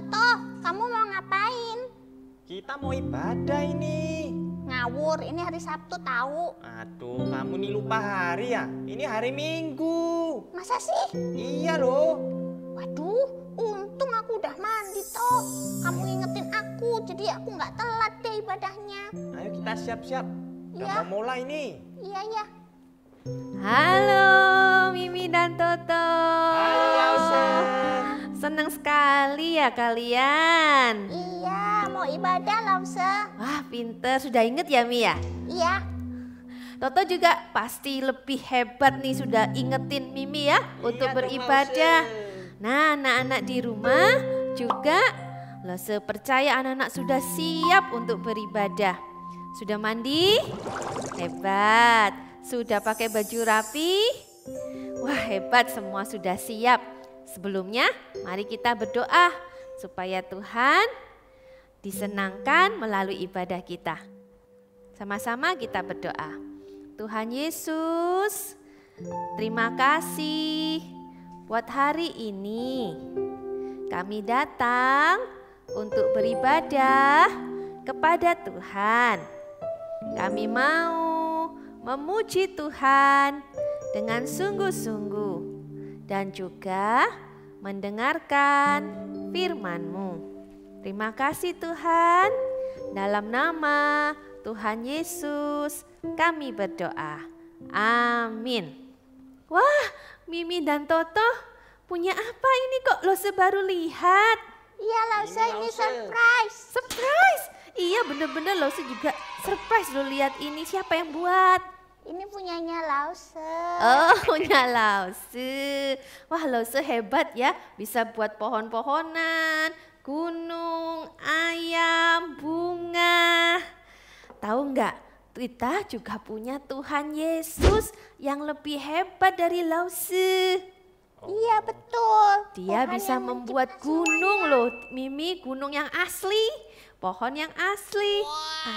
Toto, kamu mau ngapain? Kita mau ibadah ini. Ngawur, ini hari Sabtu tahu. Aduh, kamu nih lupa hari ya? Ini hari Minggu. Masa sih? Iya loh. Waduh, untung aku udah mandi toh. Kamu ingetin aku, jadi aku nggak telat deh ibadahnya. Ayo kita siap-siap. Udah Iya. mau mulai nih. Iya, ya. Halo Mimi dan Toto. Halo Lause. Senang sekali ya kalian. Iya, mau ibadah Lause. Wah pinter, sudah inget ya Mi ya? Iya. Toto juga pasti lebih hebat nih sudah ingetin Mimi ya untuk Iya dong, beribadah. Lause. Nah anak-anak di rumah juga Lause percaya anak-anak sudah siap untuk beribadah. Sudah mandi? Hebat. Sudah pakai baju rapi? Wah hebat, semua sudah siap. Sebelumnya mari kita berdoa supaya Tuhan disenangkan melalui ibadah kita. Sama-sama kita berdoa. Tuhan Yesus, terima kasih buat hari ini. Kami datang untuk beribadah kepada Tuhan. Kami mau memuji Tuhan dengan sungguh-sungguh dan juga mendengarkan firman-Mu. Terima kasih Tuhan, dalam nama Tuhan Yesus kami berdoa. Amin. Wah, Mimi dan Toto punya apa ini kok Lause baru lihat? Iya Lause, ini Lause. surprise. Surprise! Iya bener-bener Lause juga surprise lo lihat ini, siapa yang buat? Ini punyanya Lause. Oh punya Lause. Wah Lause hebat ya, bisa buat pohon-pohonan, gunung, ayam, bunga. Tahu nggak? Kita juga punya Tuhan Yesus yang lebih hebat dari Lause. Iya betul. Dia Tuhan bisa yang membuat mencipta gunung loh, Mimi, gunung yang asli, pohon yang asli,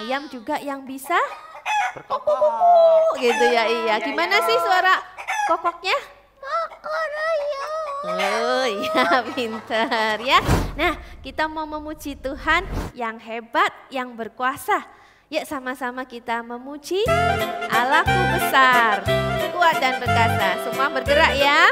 ayam juga yang bisa Berkokok. gitu ya. Iya, gimana sih suara kokoknya? Kokoroyo. Oh iya pinter ya. Nah kita mau memuji Tuhan yang hebat, yang berkuasa. Yuk sama-sama kita memuji Allahku besar, kuat dan perkasa. Semua bergerak ya.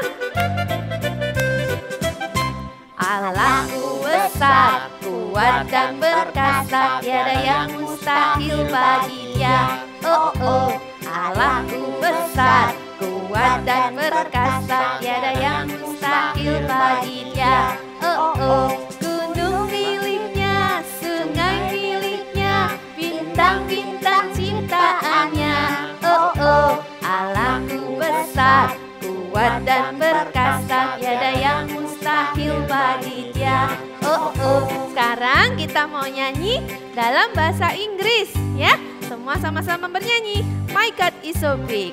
Allahku besar, kuat dan perkasa, tiada yang mustahil bagi Dia. Oh oh, Allahku besar, kuat dan perkasa, tiada yang mustahil bagi Dia. Oh oh, gunung miliknya, sungai miliknya, bintang-bintang ciptaannya. Oh oh, Allahku besar, kuat dan perkasa, tiada yang mustahil bagi Dia. Oh oh, sekarang kita mau nyanyi dalam bahasa Inggris ya. Semua sama-sama bernyanyi. My God is so big.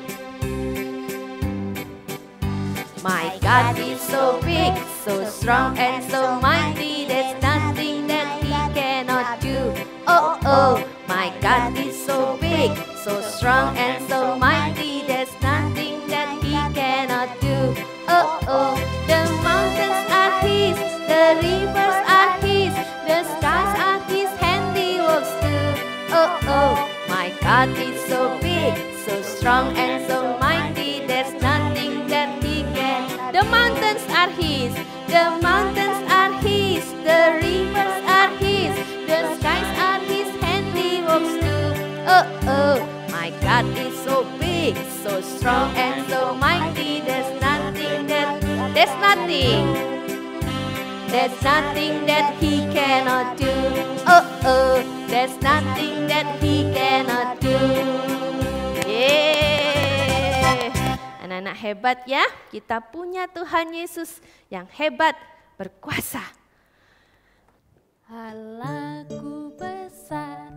My God is so big, so strong and so mighty. There's nothing that He cannot do. Oh oh, my God is so big, so strong and so mighty. There's nothing that He cannot do. Oh oh, the mountains are His, the rivers are His, the skies are His handiworks too. Oh oh, my God is so big, so strong and so mighty. There's nothing that He can. The mountains are His, the mountains are His, the rivers are His, the skies are His handiworks too. Oh oh, my God is so big, so strong and so mighty. There's nothing that He cannot do. Oh oh, there's nothing that He cannot do. Yeay. Anak-anak hebat ya, kita punya Tuhan Yesus yang hebat, berkuasa. Allahku besar,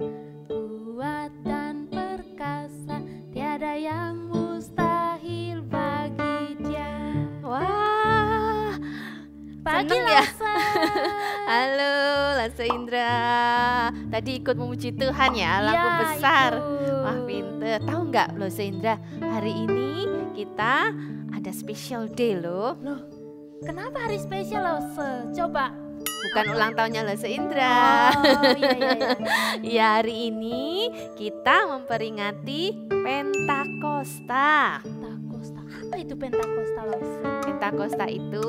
kuat dan perkasa, tiada yang mustahil bagi Dia. Wah, Pagi seneng ya? Lause. Halo Lause Indra, tadi ikut memuji Tuhan ya, Allahku Iya, besar. ikut. Wah pinter, tahu nggak Lause Indra, hari ini kita ada special day loh. Loh, kenapa hari spesial Lause? Coba bukan ulang tahunnya Lose Indra. Oh iya iya. Ya, hari ini kita memperingati Pentakosta. Pentakosta. Apa itu Pentakosta, Lause? Pentakosta itu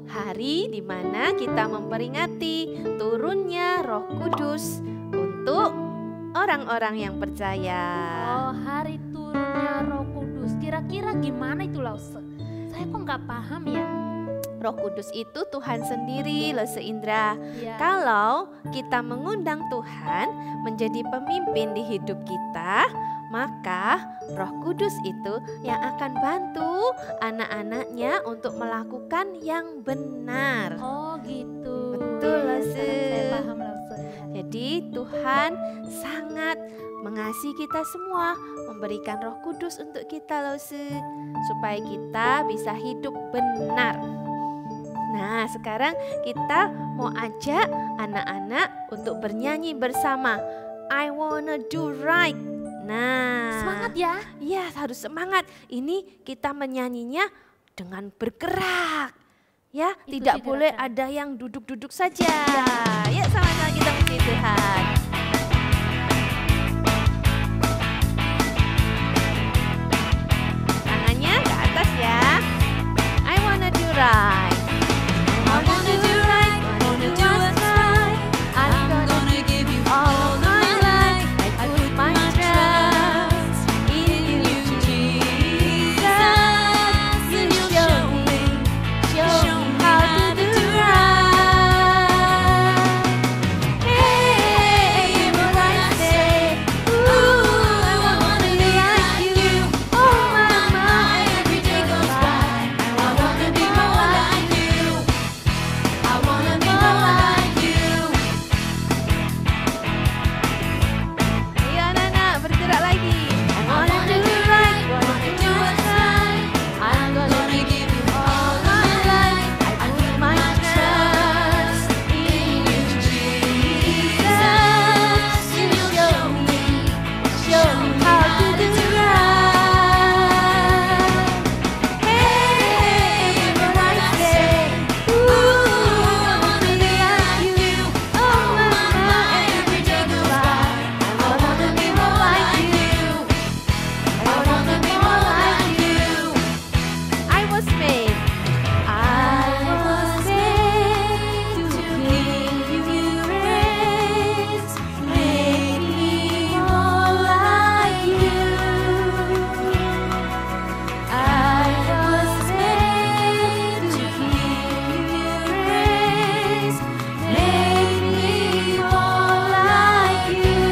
hari di mana kita memperingati turunnya Roh Kudus untuk orang-orang yang percaya. Oh, hari turunnya Roh Kudus. Kira-kira gimana itu, Lause? Saya kok nggak paham ya. Roh Kudus itu Tuhan sendiri, Lose Indra. Iya. Kalau kita mengundang Tuhan menjadi pemimpin di hidup kita, maka Roh Kudus itu yang akan bantu anak-anaknya untuk melakukan yang benar. Oh gitu. Betul, Iya, Lause. sekarang saya paham, Lause. Jadi Tuhan sangat mengasihi kita semua, memberikan Roh Kudus untuk kita, Lause, supaya kita bisa hidup benar. Nah, sekarang kita mau ajak anak-anak untuk bernyanyi bersama. I wanna do right. Nah, Semangat ya. iya, harus semangat. Ini kita menyanyinya dengan bergerak. Ya, Ikuti tidak boleh gerakan. ada yang duduk-duduk saja. Ya, sama-sama kita puji Tuhan. Tangannya ke atas ya. I wanna do right. I wanna do right. Wanna do what's right. I'm gonna give you all my life. I put my trust in you, Jesus. You show me how to do right. Hey, what I say, ooh, I wanna be like you. Oh my, every day goes by. I wanna be more like you. I wanna be more like you. Ayo anak-anak, bergerak lagi. I wanna do right, wanna do what's right. I'm gonna give you all my life. I put my trust in you, Jesus. You show me how to do right. Hey, what I say, ooh, I wanna be like you. Oh my, every day goes by. I wanna be more like you. I wanna be more like you. I was made to give you praise. Make me more like you. I was made to give you praise. Make me more like you.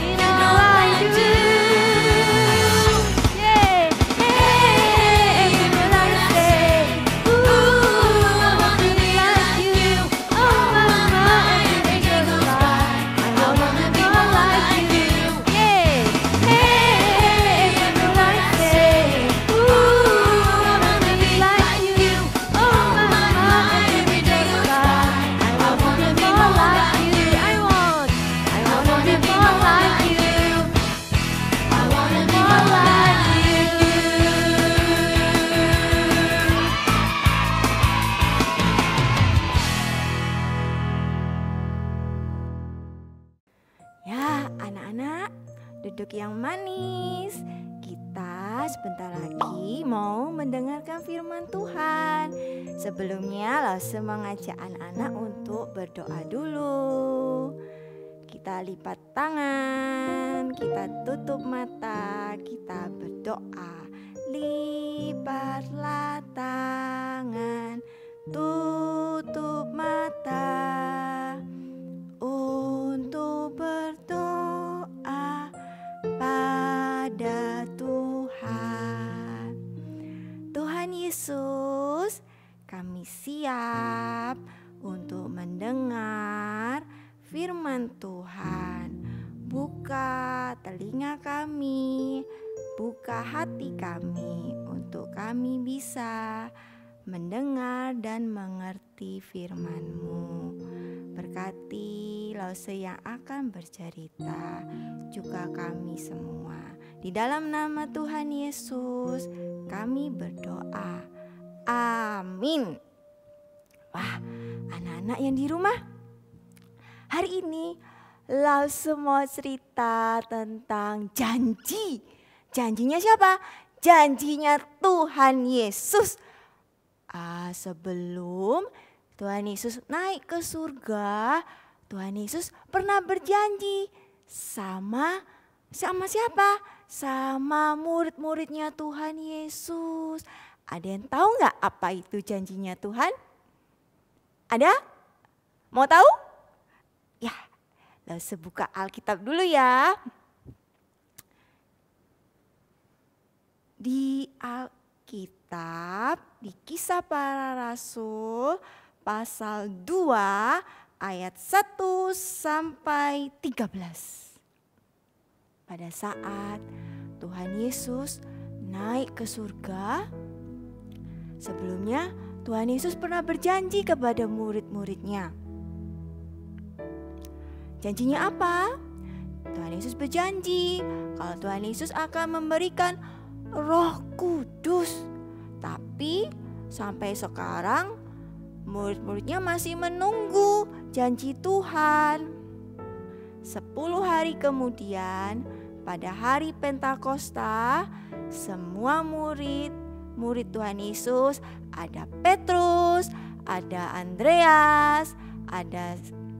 In all I do. Yeah. Hey, what I say. Ooh, I wanna be like you. Oh my, every day goes by. I wanna be more like you. Yeah. Hey, what I say. Ooh, I wanna be like you. Oh my, every day goes by. I wanna be more like you. I wanna be more like you. I wanna be more like you. Ya, anak-anak, duduk yang manis. Kita sebentar lagi mau mendengarkan firman Tuhan. Sebelumnya, Lause mengajak anak-anak untuk berdoa dulu. Kita lipat tangan, kita tutup mata, kita berdoa. Lipatlah tangan, tutup mata. Untuk berdoa pada Tuhan. Tuhan Yesus, kami siap untuk mendengar firman Tuhan. Buka telinga kami, buka hati kami untuk kami bisa mendengar dan mengerti firman-Mu. Berkati Lause yang akan bercerita, juga kami semua. Di dalam nama Tuhan Yesus kami berdoa. Amin. Wah, anak anak-anak yang di rumah. Hari ini Lause mau cerita tentang janji. Janjinya siapa? Janjinya Tuhan Yesus. Sebelum Tuhan Yesus naik ke surga, Tuhan Yesus pernah berjanji sama siapa? Sama murid-muridnya Tuhan Yesus. Ada yang tahu nggak apa itu janjinya Tuhan? Ada? Mau tahu? Ya, Lause buka Alkitab dulu ya. Di Alkitab, di Kisah Para Rasul pasal 2 ayat 1 sampai 13. Pada saat Tuhan Yesus naik ke surga, sebelumnya Tuhan Yesus pernah berjanji kepada murid-muridnya. Janjinya apa? Tuhan Yesus berjanji kalau Tuhan Yesus akan memberikan Roh Kudus. Tapi sampai sekarang murid-muridnya masih menunggu janji Tuhan. 10 hari kemudian, pada hari Pentakosta, semua murid Tuhan Yesus, ada Petrus, ada Andreas, ada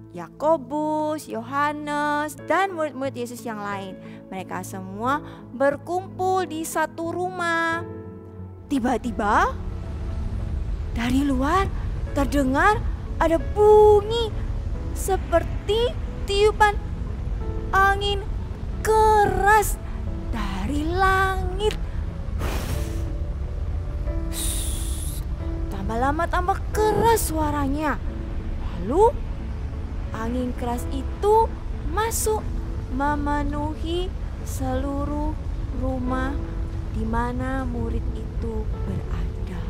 Yakobus, Yohanes, dan murid-murid Yesus yang lain. Mereka semua berkumpul di satu rumah. Tiba-tiba dari luar terdengar ada bunyi seperti tiupan angin keras dari langit. Tambah lama tambah keras suaranya. Lalu angin keras itu masuk memenuhi seluruh rumah di mana murid itu berada.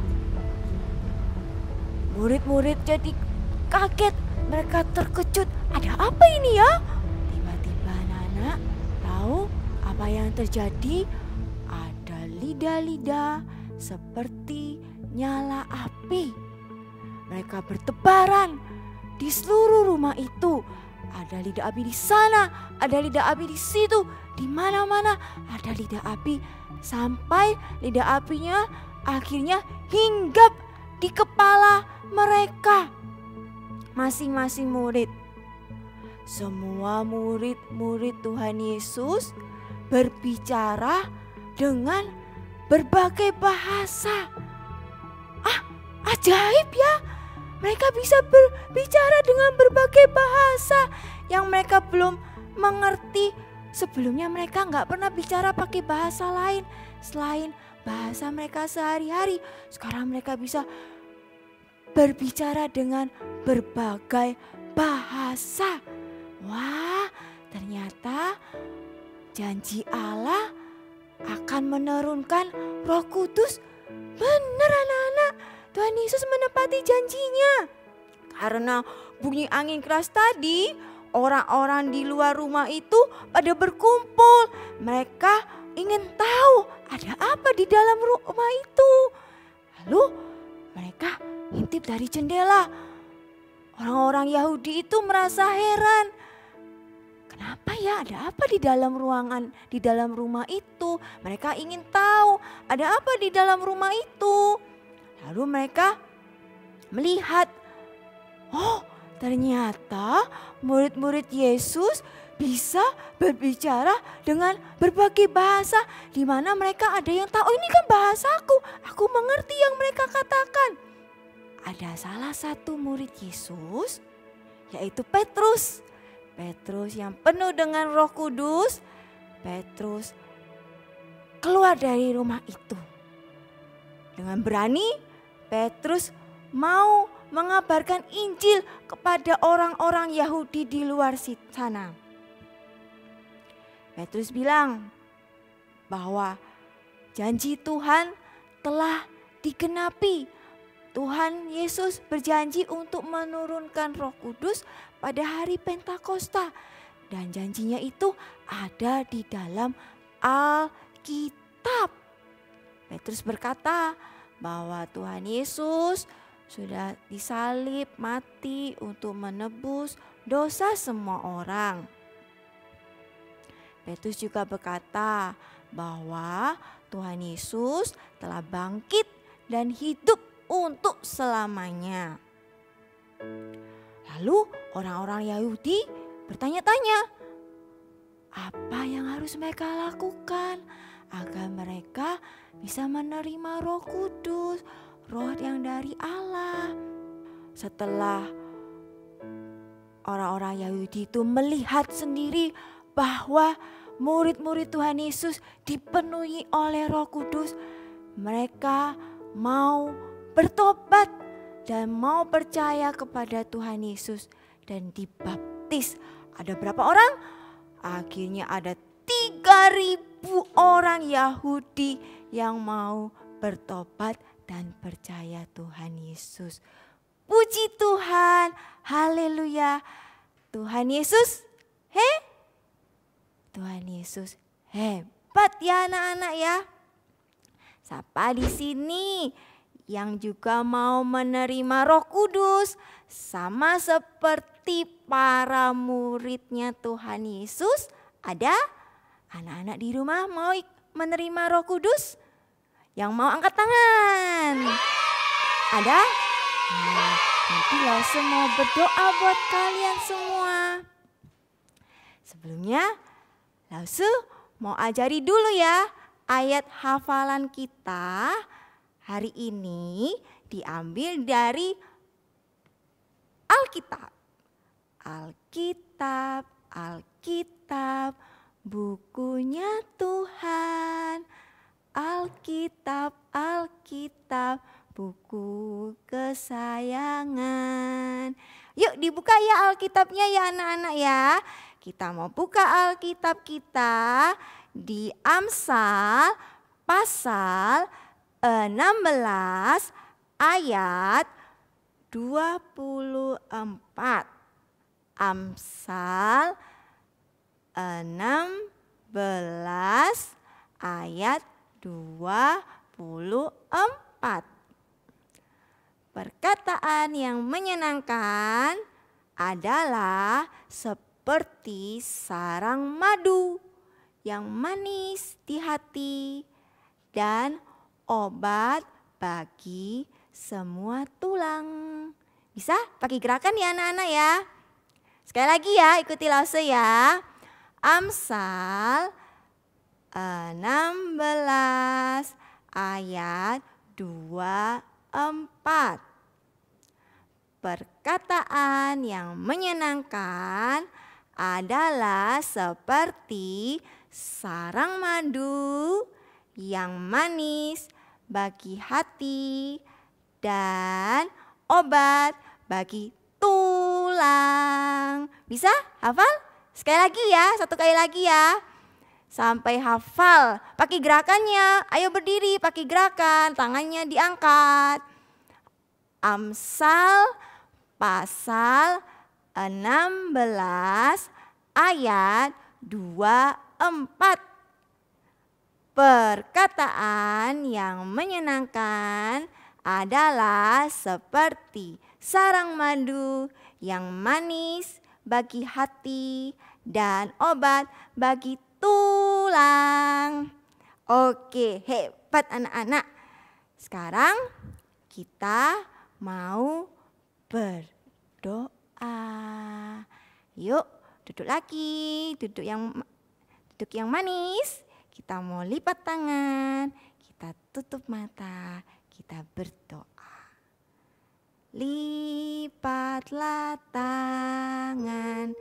Murid-murid jadi kaget, mereka terkejut. Ada apa ini ya? Tiba-tiba anak-anak tahu apa yang terjadi. Ada lidah-lidah seperti nyala api. Mereka bertebaran di seluruh rumah itu. Ada lidah api di sana, ada lidah api di situ, di mana-mana ada lidah api, sampai lidah apinya akhirnya hinggap di kepala mereka masing-masing murid. Semua murid-murid Tuhan Yesus berbicara dengan berbagai bahasa. Ajaib ya. Mereka bisa berbicara dengan berbagai bahasa yang mereka belum mengerti. Sebelumnya mereka nggak pernah bicara pakai bahasa lain selain bahasa mereka sehari-hari. Sekarang mereka bisa berbicara dengan berbagai bahasa. Wah, ternyata janji Allah akan menurunkan Roh Kudus. Benar anak-anak. Tuhan Yesus menepati janjinya. Karena bunyi angin keras tadi, orang-orang di luar rumah itu pada berkumpul. Mereka ingin tahu ada apa di dalam rumah itu. Lalu mereka ngintip dari jendela. Orang-orang Yahudi itu merasa heran. Kenapa ya, ada apa di dalam ruangan, di dalam rumah itu? Mereka ingin tahu ada apa di dalam rumah itu. Lalu mereka melihat, oh ternyata murid-murid Yesus bisa berbicara dengan berbagai bahasa, di mana mereka ada yang tahu, ini kan bahasaku, aku mengerti yang mereka katakan. Ada salah satu murid Yesus, yaitu Petrus. Petrus yang penuh dengan Roh Kudus. Petrus keluar dari rumah itu. Dengan berani Petrus mau mengabarkan Injil kepada orang-orang Yahudi di luar sana. Petrus bilang bahwa janji Tuhan telah digenapi. Tuhan Yesus berjanji untuk menurunkan Roh Kudus pada hari Pentakosta. Dan janjinya itu ada di dalam Alkitab. Petrus berkata bahwa Tuhan Yesus sudah disalib mati untuk menebus dosa semua orang. Petrus juga berkata bahwa Tuhan Yesus telah bangkit dan hidup untuk selamanya. Lalu orang-orang Yahudi bertanya-tanya, apa yang harus mereka lakukan agar mereka bisa menerima Roh Kudus, Roh yang dari Allah. Setelah orang-orang Yahudi itu melihat sendiri bahwa murid-murid Tuhan Yesus dipenuhi oleh Roh Kudus, mereka mau bertobat dan mau percaya kepada Tuhan Yesus dan dibaptis. Ada berapa orang? Akhirnya ada 3.000 orang Yahudi yang mau bertobat dan percaya Tuhan Yesus. Puji Tuhan, haleluya. Tuhan Yesus, Tuhan Yesus hebat ya anak-anak ya. Siapa di sini yang juga mau menerima Roh Kudus sama seperti para muridnya Tuhan Yesus? Ada anak-anak di rumah mau menerima Roh Kudus? Yang mau angkat tangan? Ada? Nah, nanti langsung mau berdoa buat kalian semua. Sebelumnya, langsung mau ajari dulu ya ayat hafalan kita. Hari ini diambil dari Alkitab. Alkitab, Alkitab, bukunya Tuhan. Alkitab, Alkitab, buku kesayangan. Yuk dibuka ya Alkitabnya ya anak-anak ya. Kita mau buka Alkitab kita di Amsal pasal 16 ayat 24. Amsal 16 ayat 24. Perkataan yang menyenangkan adalah seperti sarang madu yang manis di hati dan obat bagi semua tulang. Bisa pakai gerakan ya anak-anak ya. Sekali lagi ya, ikuti lause ya. Amsal 16 ayat 24. Perkataan yang menyenangkan adalah seperti sarang madu yang manis bagi hati dan obat bagi tulang. Bisa hafal? Sekali lagi ya, satu kali lagi ya. Sampai hafal, pakai gerakannya. Ayo berdiri, pakai gerakan, tangannya diangkat. Amsal pasal 16 ayat 24. Perkataan yang menyenangkan adalah seperti sarang madu yang manis bagi hati dan obat bagi tulang. Oke, hebat anak-anak. Sekarang kita mau berdoa. Yuk, duduk lagi, duduk yang manis. Kita mau lipat tangan, kita tutup mata, kita berdoa. Lipatlah tangan,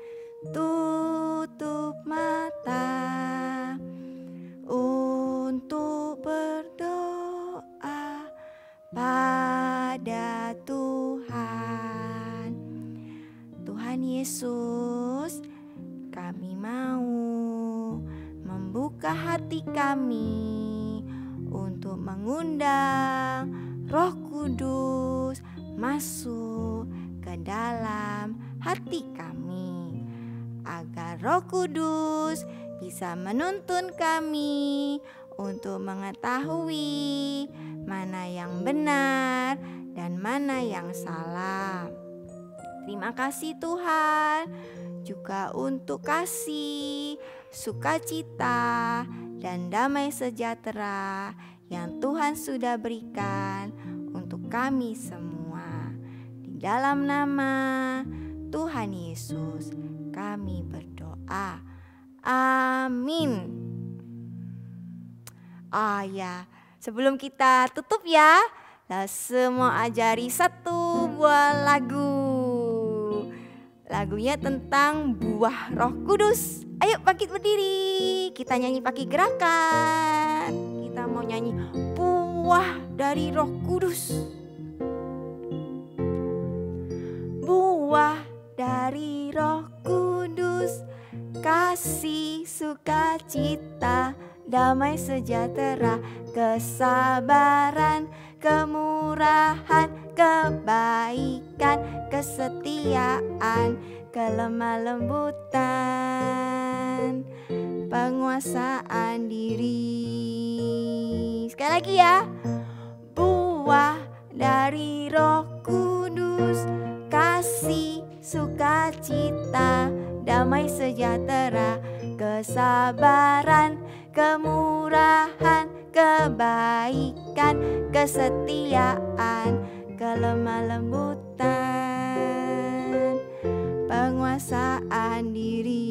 tutup mata untuk berdoa pada Tuhan. Tuhan Yesus, kami mau membuka hati kami untuk mengundang Roh Kudus masuk ke dalam hati kami, agar Roh Kudus bisa menuntun kami untuk mengetahui mana yang benar dan dan mana yang salah. Terima kasih Tuhan juga untuk kasih, sukacita, dan damai sejahtera yang Tuhan sudah berikan untuk kami semua. Di dalam nama Tuhan Yesus kami berdoa. Amin. Oh ya, sebelum kita tutup ya, semua ajari satu buah lagu. Lagunya tentang buah Roh Kudus. Ayo bangkit berdiri, kita nyanyi pakai gerakan. Kita mau nyanyi buah dari Roh Kudus. Buah dari Roh Kudus, kasih, sukacita, damai sejahtera, kesabaran, kemurahan, kebaikan, kesetiaan, kelemah lembutan, penguasaan diri. Sekali lagi ya. Buah dari Roh Kudus, kasih, sukacita, damai sejahtera, kesabaran, kemurahan, kebaikan, kesetiaan, kelemah lembutan, penguasaan diri.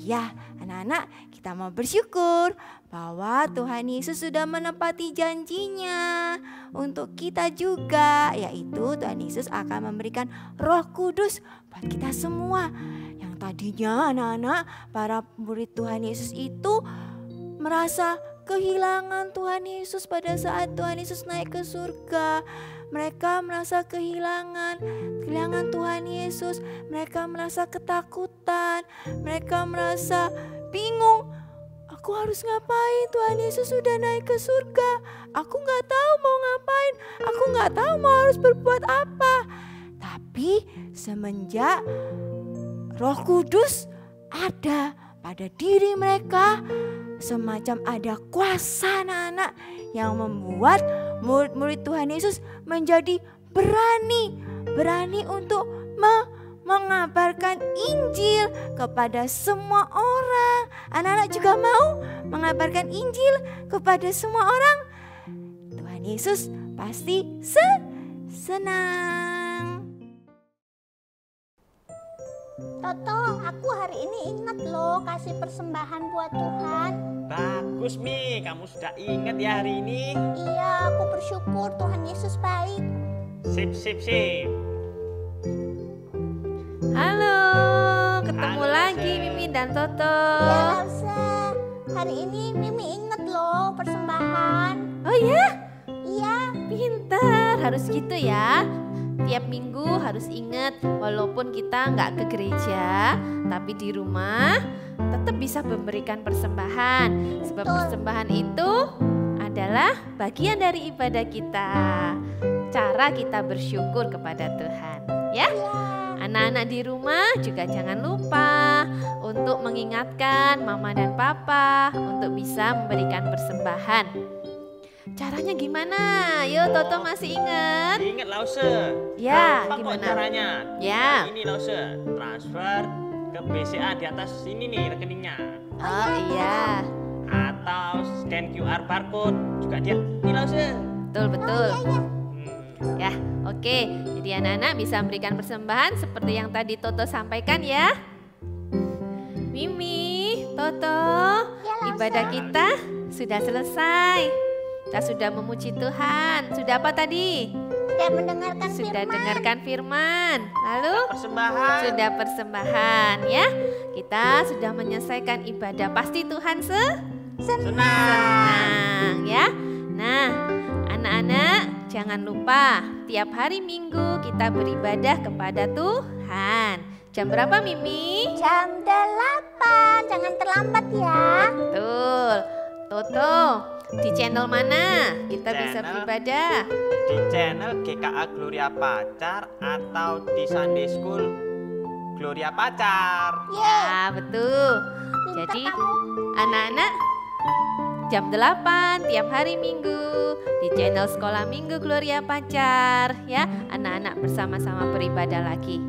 Ya, anak-anak, kita mau bersyukur bahwa Tuhan Yesus sudah menepati janjinya untuk kita juga, yaitu Tuhan Yesus akan memberikan Roh Kudus buat kita semua. Yang tadinya anak-anak, para murid Tuhan Yesus itu merasa kehilangan Tuhan Yesus pada saat Tuhan Yesus naik ke surga. Mereka merasa kehilangan Tuhan Yesus. Mereka merasa ketakutan. Mereka merasa bingung. Aku harus ngapain? Tuhan Yesus sudah naik ke surga. Aku gak tahu mau ngapain. Aku gak tahu mau harus berbuat apa. Tapi semenjak Roh Kudus ada pada diri mereka, semacam ada kuasa anak-anak yang membuat murid-murid Tuhan Yesus menjadi berani untuk mengabarkan Injil kepada semua orang. Anak-anak juga mau mengabarkan Injil kepada semua orang. Tuhan Yesus pasti senang. Toto, aku hari ini ingat loh kasih persembahan buat Tuhan. Bagus Mi, kamu sudah ingat ya hari ini. Iya, aku bersyukur Tuhan Yesus baik. Sip. Halo, ketemu Halo, lagi Lause. Mimi dan Toto. Iya, Lause. Hari ini Mimi inget loh persembahan. Oh ya, Iya, pintar, harus gitu ya. Tiap minggu harus ingat, walaupun kita nggak ke gereja, tapi di rumah tetap bisa memberikan persembahan. Sebab Betul. persembahan itu adalah bagian dari ibadah kita. Cara kita bersyukur kepada Tuhan, ya. Anak-anak di rumah juga jangan lupa untuk mengingatkan mama dan papa untuk bisa memberikan persembahan. Caranya gimana? Yuk, Toto masih ingat? Ingat Lause. Ya, Gampang kok gimana? caranya. Ya. Nah, ini Lause, transfer ke BCA di atas ini nih rekeningnya. Oh iya, Atau scan QR barcode juga dia. Ini Lause. betul. Hmm. Ya, oke. Jadi anak-anak bisa memberikan persembahan seperti yang tadi Toto sampaikan ya. Mimi, Toto, ibadah kita sudah selesai. Kita sudah memuji Tuhan. Sudah apa tadi? sudah mendengarkan Sudah firman. dengarkan firman. Lalu Persembahan. sudah persembahan ya. Kita sudah menyelesaikan ibadah. Pasti Tuhan senang ya. Nah, anak-anak jangan lupa tiap hari Minggu kita beribadah kepada Tuhan. Jam berapa Mimi? Jam 8, jangan terlambat ya. Betul. Toto, di channel mana kita bisa Channel. beribadah? Di channel GKA Gloria Pacar atau di Sunday School Gloria Pacar. Ya, betul. Minta Jadi kamu. anak-anak jam 8 tiap hari Minggu di channel Sekolah Minggu Gloria Pacar ya. Anak-anak bersama-sama beribadah lagi.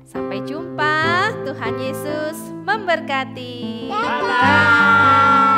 Sampai jumpa. Tuhan Yesus memberkati. Bye-bye.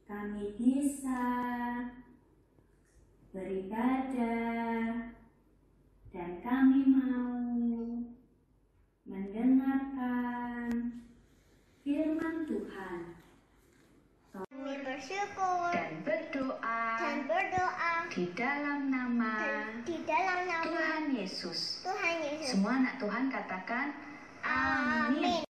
Kami bisa beribadah dan kami mau mendengarkan firman Tuhan. Kami bersyukur Dan berdoa di dalam nama Tuhan Yesus. Semua anak Tuhan katakan amin.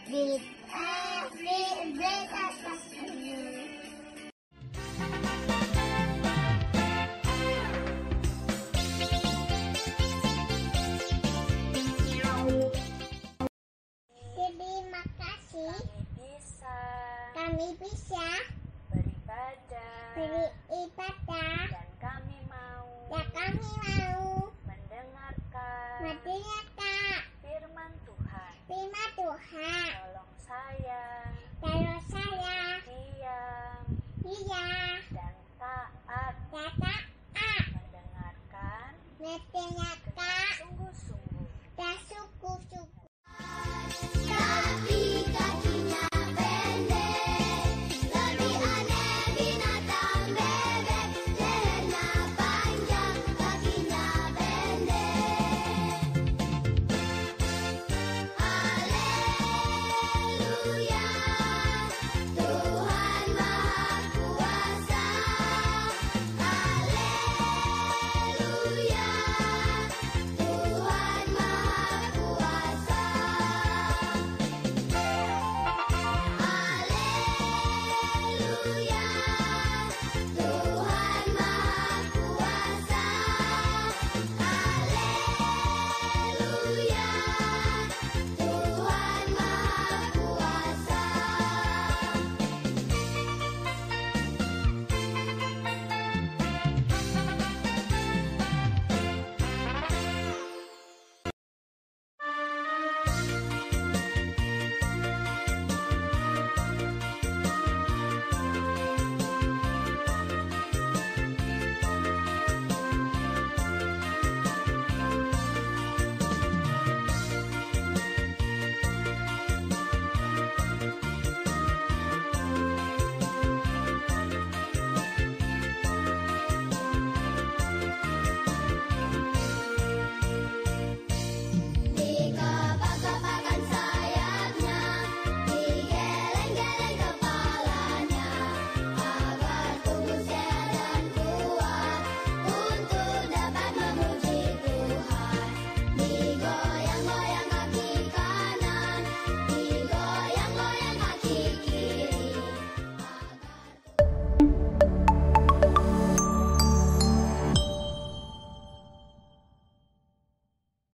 With every breath I trust in you. Terima kasih. Kami bisa beribadah Dan kami mau mendengarkan firman Tuhan. Tolong saya diam dan taat mendengarkan mendengarkan